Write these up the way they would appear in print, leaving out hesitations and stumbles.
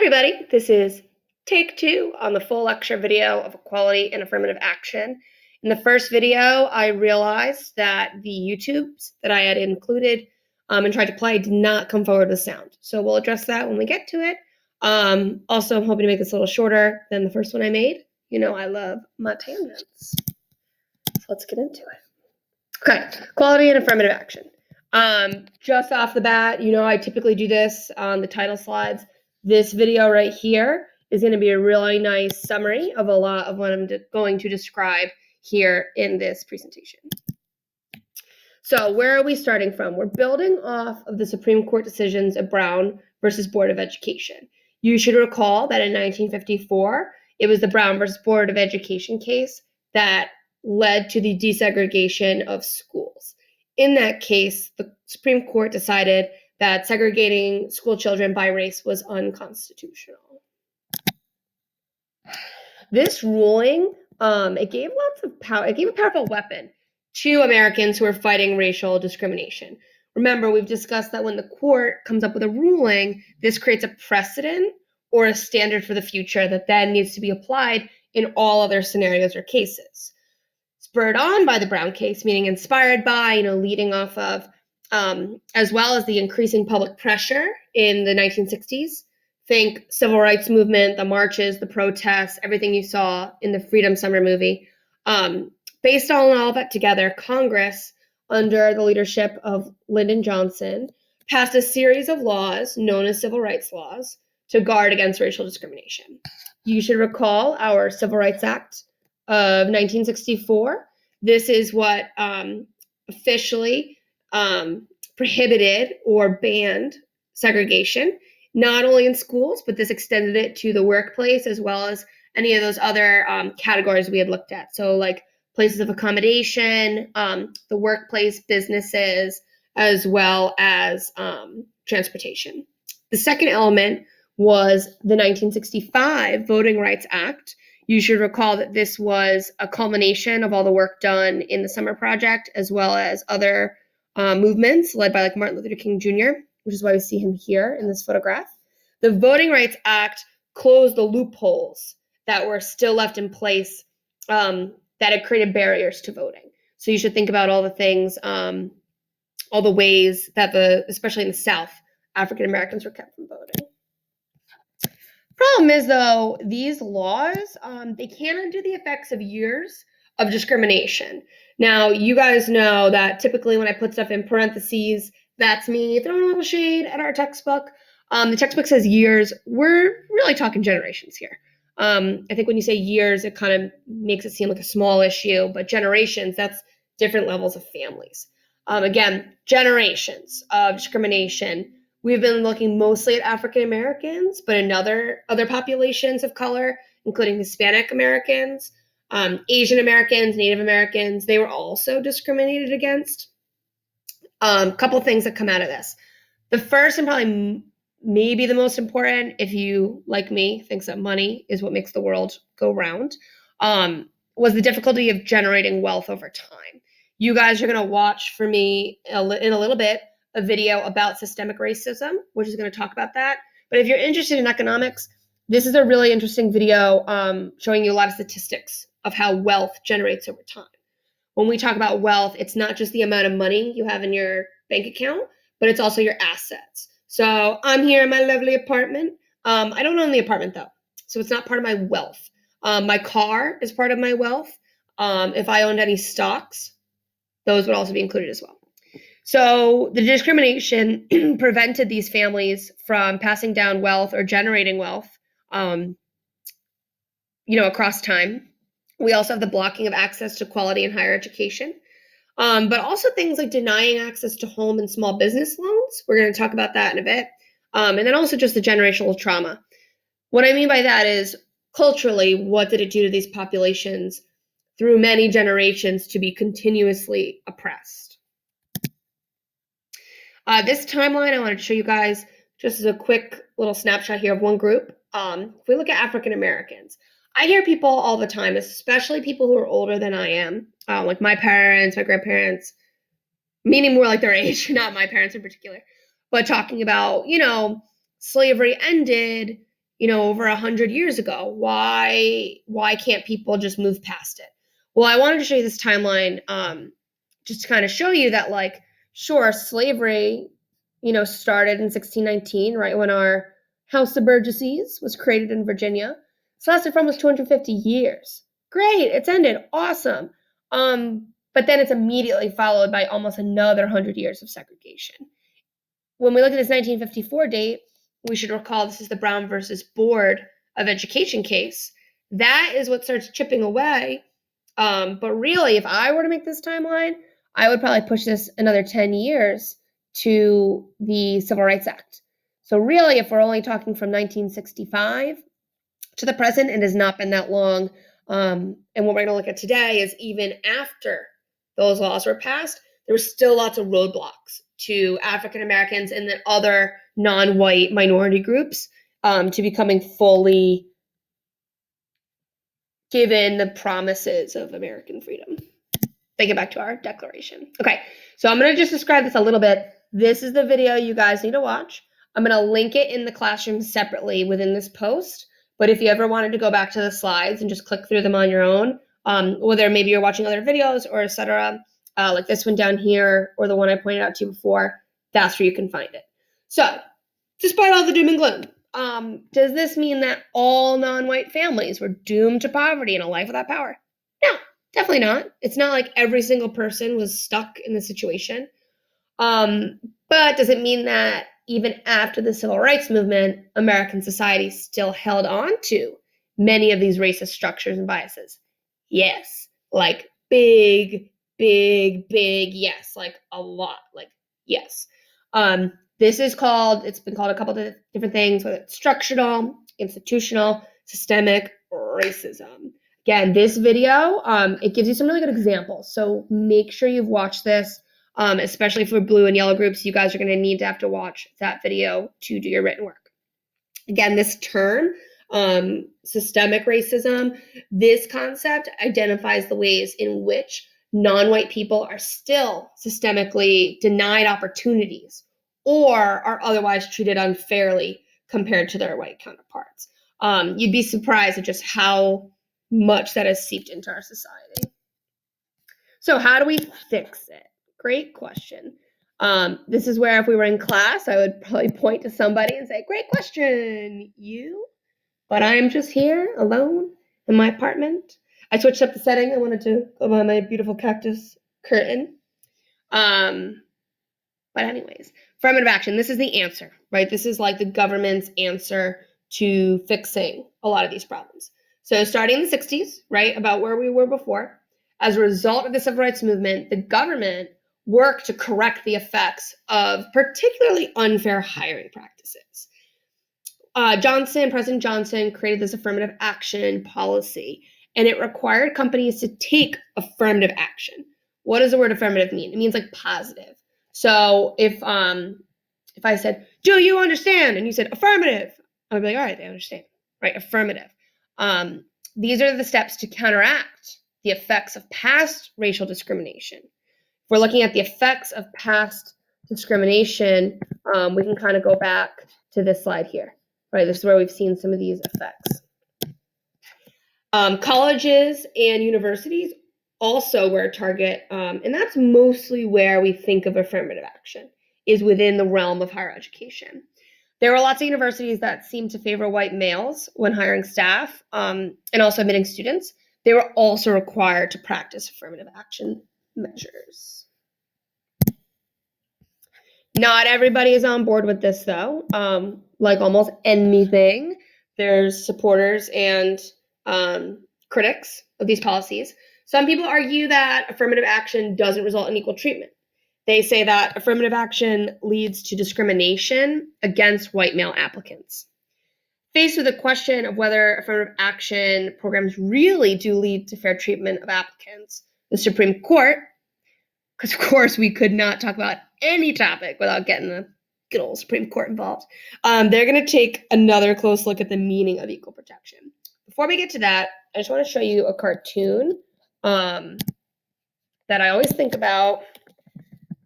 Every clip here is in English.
everybody, this is take 2 on the full lecture video of equality and affirmative action. In the first video, I realized that the YouTubes that I had included and tried to play did not come forward with sound. So we'll address that when we get to it. Also, I'm hoping to make this a little shorter than the first one I made. You know, I love my tangents. So let's get into it. Okay, equality and affirmative action. Just off the bat, you know, I typically do this on the title slides. This video right here is going to be a really nice summary of a lot of what I'm going to describe here in this presentation. So where are we starting from? We're building off of the Supreme Court decisions of Brown versus Board of Education. You should recall that in 1954, it was the Brown versus Board of Education case that led to the desegregation of schools. In that case, the Supreme Court decided that segregating school children by race was unconstitutional. This ruling, it gave lots of power. It gave a powerful weapon to Americans who are fighting racial discrimination. Remember, we've discussed that when the court comes up with a ruling, this creates a precedent or a standard for the future that then needs to be applied in all other scenarios or cases. Spurred on by the Brown case, meaning inspired by, leading off of, as well as the increasing public pressure in the 1960s. Think civil rights movement, the marches, the protests, everything you saw in the Freedom Summer movie. Based on all of that together, Congress, under the leadership of Lyndon Johnson, passed a series of laws known as civil rights laws to guard against racial discrimination. You should recall our Civil Rights Act of 1964. This is what officially prohibited or banned segregation, not only in schools, but this extended it to the workplace as well as any of those other categories we had looked at. So like places of accommodation, the workplace, businesses, as well as transportation. The second element was the 1965 Voting Rights Act. You should recall that this was a culmination of all the work done in the Summer Project, as well as other movements led by like Martin Luther King Jr., which is why we see him here in this photograph. The Voting Rights Act closed the loopholes that were still left in place that had created barriers to voting. So you should think about all the things, all the ways that especially in the South, African Americans were kept from voting. Problem is, though, these laws, they can't undo the effects of years of discrimination. Now, you guys know that typically when I put stuff in parentheses, that's me throwing a little shade at our textbook. The textbook says years. We're really talking generations here. I think when you say years, it kind of makes it seem like a small issue, but generations, that's different levels of families. Again, generations of discrimination. We've been looking mostly at African Americans, but in other populations of color, including Hispanic Americans, Asian Americans, Native Americans, they were also discriminated against. A couple of things that come out of this. The first and probably maybe the most important, if you, like me, thinks that money is what makes the world go round, was the difficulty of generating wealth over time. You guys are going to watch for me in a little bit a video about systemic racism, which is going to talk about that. But if you're interested in economics, this is a really interesting video showing you a lot of statistics of how wealth generates over time. When we talk about wealth, it's not just the amount of money you have in your bank account, but it's also your assets. So I'm here in my lovely apartment. I don't own the apartment though, so it's not part of my wealth. My car is part of my wealth. If I owned any stocks, those would also be included as well. So the discrimination prevented these families from passing down wealth or generating wealth, across time. We also have the blocking of access to quality and higher education, but also things like denying access to home and small business loans. We're going to talk about that in a bit. And then also just the generational trauma. What I mean by that is culturally, what did it do to these populations through many generations to be continuously oppressed? This timeline I wanted to show you guys just as a quick little snapshot here of one group. If we look at African Americans, I hear people all the time, especially people who are older than I am, like my parents, my grandparents, meaning more like their age, not my parents in particular, but talking about, slavery ended, over 100 years ago. Why can't people just move past it? Well, I wanted to show you this timeline just to kind of show you that, like, sure, slavery, started in 1619, right when our House of Burgesses was created in Virginia. It's lasted for almost 250 years. Great, it's ended. Awesome. But then it's immediately followed by almost another 100 years of segregation. When we look at this 1954 date, we should recall this is the Brown versus Board of Education case. That is what starts chipping away. But really, if I were to make this timeline, I would probably push this another 10 years to the Civil Rights Act. So really, if we're only talking from 1965 to the present, it has not been that long. And what we're going to look at today is even after those laws were passed, there were still lots of roadblocks to African Americans and then other non-white minority groups to becoming fully given the promises of American freedom. Get back to our declaration. Okay, so I'm going to just describe this a little bit. This is the video you guys need to watch. I'm going to link it in the classroom separately within this post. But if you ever wanted to go back to the slides and just click through them on your own, whether maybe you're watching other videos or etc., like this one down here or the one I pointed out to you before, that's where you can find it. So, despite all the doom and gloom, does this mean that all non-white families were doomed to poverty and a life without power? No. Definitely not. It's not like every single person was stuck in the situation. But does it mean that even after the civil rights movement, American society still held on to many of these racist structures and biases? Yes. Like big yes. Like a lot. Like, yes. It's been called a couple of different things, whether it's structural, institutional, systemic racism. Again, this video, it gives you some really good examples. So make sure you've watched this, especially for blue and yellow groups. You guys are going to have to watch that video to do your written work. Again, this term, systemic racism, this concept identifies the ways in which non-white people are still systemically denied opportunities or are otherwise treated unfairly compared to their white counterparts. You'd be surprised at just how much that has seeped into our society. So how do we fix it? Great question. This is where if we were in class, I would probably point to somebody and say, great question, you? But I'm just here alone in my apartment. I switched up the setting. I wanted to go behind my beautiful cactus curtain. But anyways, affirmative action, this is the answer, right? This is like the government's answer to fixing a lot of these problems. So starting in the 60s, right, about where we were before, as a result of the civil rights movement, the government worked to correct the effects of particularly unfair hiring practices. President Johnson created this affirmative action policy, and it required companies to take affirmative action. What does the word affirmative mean? It means like positive. So if I said, do you understand? And you said affirmative, I would be like, all right, they understand, right? Affirmative. These are the steps to counteract the effects of past racial discrimination. If we're looking at the effects of past discrimination, we can kind of go back to this slide here, right? This is where we've seen some of these effects. Colleges and universities also were a target, and that's mostly where we think of affirmative action, is within the realm of higher education. There were lots of universities that seemed to favor white males when hiring staff and also admitting students. They were also required to practice affirmative action measures. Not everybody is on board with this, though. Like almost anything, there's supporters and critics of these policies. Some people argue that affirmative action doesn't result in equal treatment. They say that affirmative action leads to discrimination against white male applicants. Faced with the question of whether affirmative action programs really do lead to fair treatment of applicants, the Supreme Court, because of course we could not talk about any topic without getting the good old Supreme Court involved, they're going to take another close look at the meaning of equal protection. Before we get to that, I just want to show you a cartoon that I always think about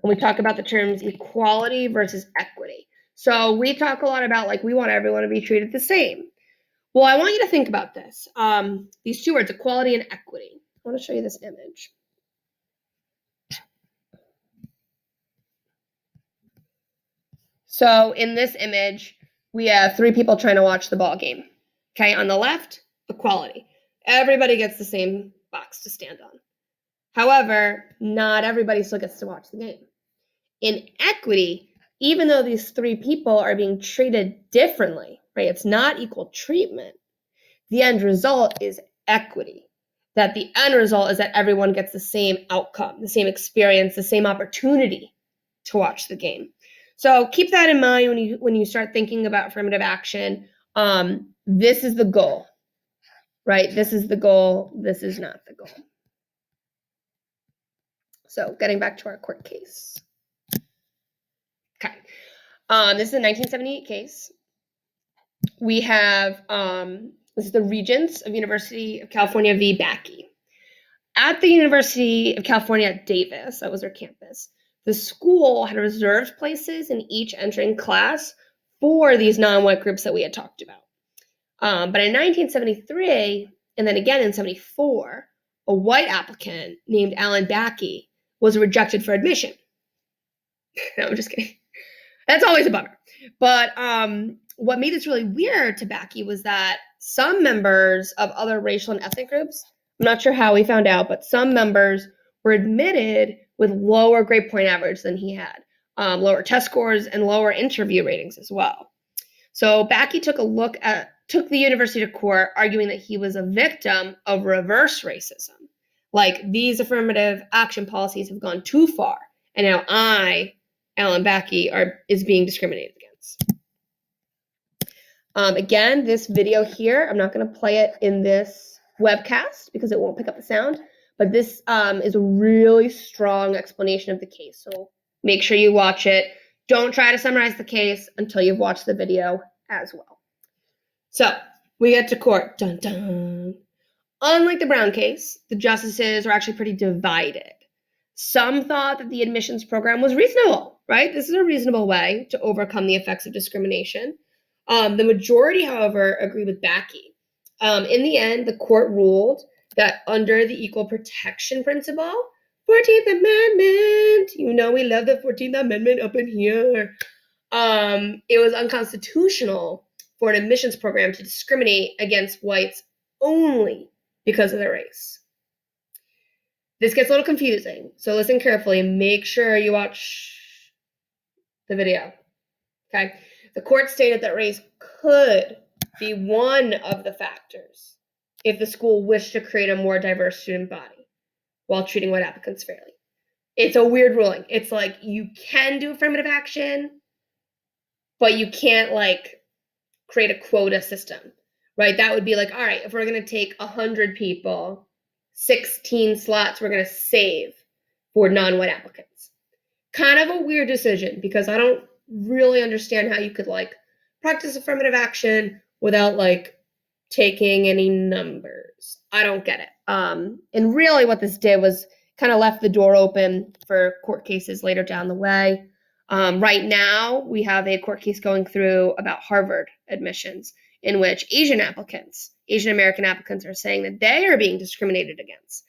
when we talk about the terms equality versus equity. So we talk a lot about, like, we want everyone to be treated the same. Well, I want you to think about this. These two words, equality and equity. I want to show you this image. So in this image, we have three people trying to watch the ball game. Okay, on the left, equality. Everybody gets the same box to stand on. However, not everybody still gets to watch the game. In equity, even though these three people are being treated differently, right? It's not equal treatment. The end result is equity. That the end result is that everyone gets the same outcome, the same experience, the same opportunity to watch the game. So keep that in mind when you start thinking about affirmative action. This is the goal, right? This is the goal. This is not the goal. So getting back to our court case. Okay. This is a 1978 case. We have, this is the Regents of University of California v. Backey. At the University of California at Davis, that was their campus, the school had reserved places in each entering class for these non-white groups that we had talked about. But in 1973, and then again in 74, a white applicant named Alan Backey was rejected for admission. No, I'm just kidding. That's always a bummer. But what made this really weird to Backey was that some members of other racial and ethnic groups, I'm not sure how we found out, but some members were admitted with lower grade point average than he had, lower test scores and lower interview ratings as well. So Backey took the university to court, arguing that he was a victim of reverse racism. Like, these affirmative action policies have gone too far, and now Alan Backey, is being discriminated against. Again, this video here, I'm not going to play it in this webcast because it won't pick up the sound, but this is a really strong explanation of the case. So make sure you watch it. Don't try to summarize the case until you've watched the video as well. So we get to court. Dun, dun. Unlike the Brown case, the justices are actually pretty divided. Some thought that the admissions program was reasonable, right? This is a reasonable way to overcome the effects of discrimination. The majority, however, agree with Backey. In the end, the court ruled that under the equal protection principle, 14th Amendment, you know we love the 14th Amendment up in here, it was unconstitutional for an admissions program to discriminate against whites only because of their race. This gets a little confusing, so listen carefully and make sure you watch the video, okay? The court stated that race could be one of the factors if the school wished to create a more diverse student body while treating white applicants fairly. It's a weird ruling. It's like you can do affirmative action, but you can't like create a quota system, right? That would be like, all right, if we're going to take 100 people, 16 slots we're going to save for non-white applicants. Kind of a weird decision because I don't really understand how you could like practice affirmative action without like taking any numbers. I don't get it. And really what this did was kind of left the door open for court cases later down the way. Right now, we have a court case going through about Harvard admissions in which Asian American applicants are saying that they are being discriminated against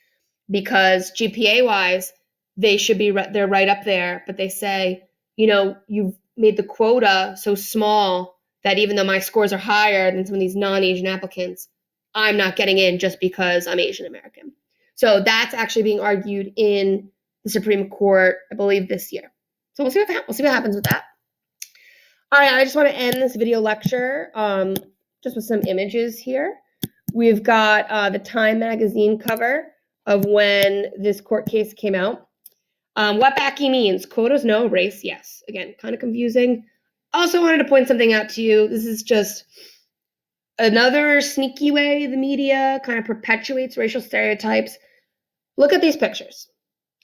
because GPA-wise, they're right up there, but they say, you know, you've made the quota so small that even though my scores are higher than some of these non-Asian applicants, I'm not getting in just because I'm Asian American. So that's actually being argued in the Supreme Court, I believe, this year. So we'll see what happens with that. All right, I just want to end this video lecture just with some images here. We've got the Time magazine cover of when this court case came out. What Backey means, quotas no, race yes. Again, kind of confusing. Also wanted to point something out to you. This is just another sneaky way the media kind of perpetuates racial stereotypes. Look at these pictures,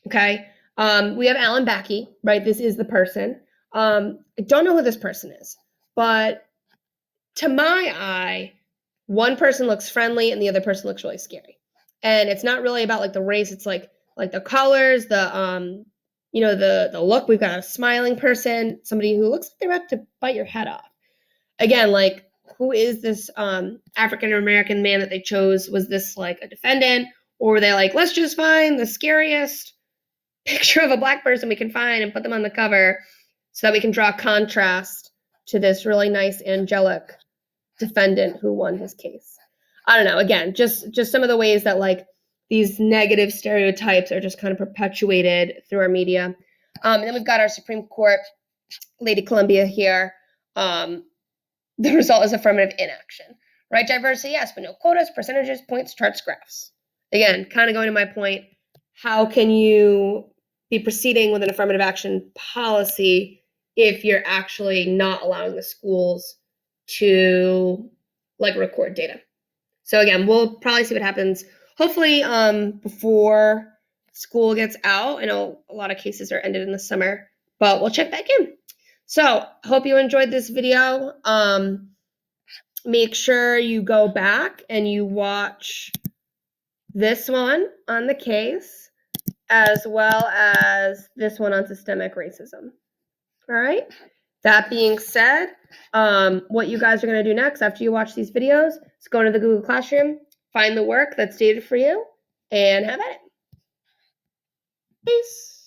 okay? We have Alan Backey, right? This is the person. I don't know who this person is, but to my eye, one person looks friendly and the other person looks really scary. And it's not really about like the race. It's like the colors, the look. We've got a smiling person, somebody who looks like they're about to bite your head off. Again, like who is this African American man that they chose? Was this like a defendant, or were they like, let's just find the scariest picture of a Black person we can find and put them on the cover so that we can draw contrast to this really nice angelic defendant who won his case? I don't know. Again, just some of the ways that like these negative stereotypes are just kind of perpetuated through our media. And then we've got our Supreme Court, Lady Columbia here. The result is affirmative inaction. Right diversity, yes, but no quotas, percentages, points, charts, graphs. Again, kind of going to my point, how can you be proceeding with an affirmative action policy if you're actually not allowing the schools to like record data? So again, we'll probably see what happens. Hopefully, before school gets out. I know a lot of cases are ended in the summer, but we'll check back in. So hope you enjoyed this video. Make sure you go back and you watch this one on the case, as well as this one on systemic racism. All right. That being said, what you guys are going to do next after you watch these videos is go to the Google Classroom, find the work that's dated for you, and have at it. Peace.